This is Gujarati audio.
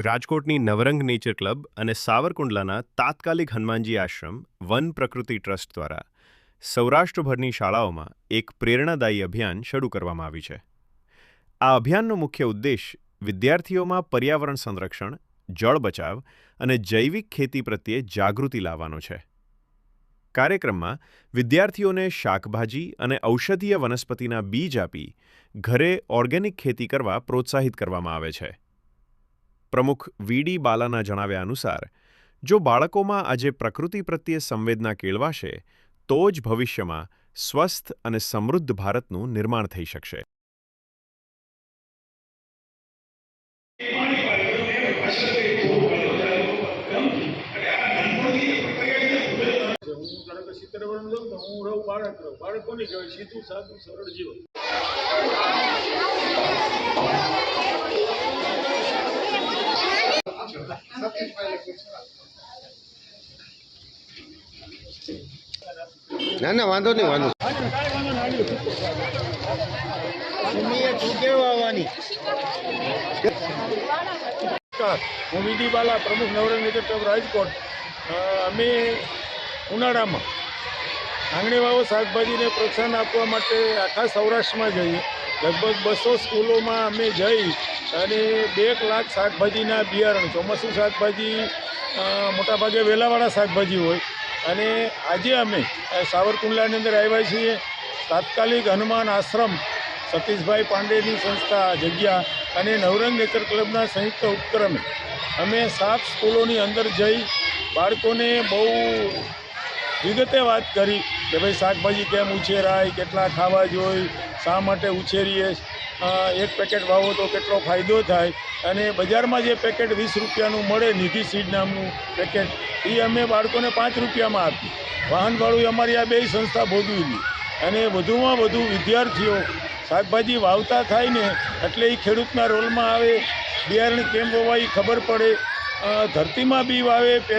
રાજકોટની નવરંગ નેચર ક્લબ અને સાવરકુંડલાના તાત્કાલિક હનુમાનજી આશ્રમ વન પ્રકૃતિ ટ્રસ્ટ દ્વારા સૌરાષ્ટ્રભરની શાળાઓમાં એક પ્રેરણાદાયી અભિયાન શરૂ કરવામાં આવ્યું છે. આ અભિયાનનો મુખ્ય ઉદ્દેશ વિદ્યાર્થીઓમાં પર્યાવરણ સંરક્ષણ, જળ બચાવ અને જૈવિક ખેતી પ્રત્યે જાગૃતિ લાવવાનો છે. કાર્યક્રમમાં વિદ્યાર્થીઓને શાકભાજી અને ઔષધીય વનસ્પતિના બીજ આપી ઘરે ઓર્ગેનિક ખેતી કરવા પ્રોત્સાહિત કરવામાં આવે છે. પ્રમુખ વીડી બાલાના જણાવ્યા અનુસાર જો બાળકોમાં આજે પ્રકૃતિ પ્રત્યે સંવેદના કેળવાશે તો જ ભવિષ્યમાં સ્વસ્થ અને સમૃદ્ધ ભારતનું નિર્માણ થઈ શકશે. બાળકોની કહેવાય સીધું સાદું સરળ જીવન. ના ના વાંધો નહીં વાંધો હું વીડી બાલા, પ્રમુખ નવરંગ નેચર ક્લબ રાજકોટ. અમે ઉનાળામાં આંગણે વાવો શાકભાજીને પ્રોત્સાહન આપવા માટે આખા સૌરાષ્ટ્રમાં જઈએ. લગભગ 200 સ્કૂલોમાં અમે જઈ અને 2 લાખ શાકભાજીના બિયારણ, ચોમાસું શાકભાજી મોટાભાગે વેલાવાળા શાકભાજી હોય. અને આજે અમે સાવરકુંડલાની અંદર આવ્યા છીએ. તાત્કાલિક હનુમાન આશ્રમ, સતીશભાઈ પાંડેની સંસ્થા જગ્યા અને નવરંગ નેચર ક્લબના સંયુક્ત ઉપક્રમે અમે 7 સ્કૂલોની અંદર જઈ બાળકોને બહુ વિગતે વાત કરી કે ભાઈ શાકભાજી કેમ ઉછેરાય, કેટલા ખાવા જોઈએ, શા માટે ઉછેરીએ, એક પેકેટ વાવો તો કેટલો ફાયદો થાય. અને બજારમાં જે પેકેટ 20 રૂપિયાનું મળે, નિધિ સીડ નામનું પેકેટ, એ અમે બાળકોને 5 રૂપિયામાં આપી. વાહન ભાડું અમારી આ 2 સંસ્થા ભોગવી લી. અને વધુમાં વધુ વિદ્યાર્થીઓ શાકભાજી વાવતા થાય ને એટલે એ ખેડૂતના રોલમાં આવે. બિયારણ કેમ વવાય ખબર પડે, ધરતીમાં બી વાવે પહેલાં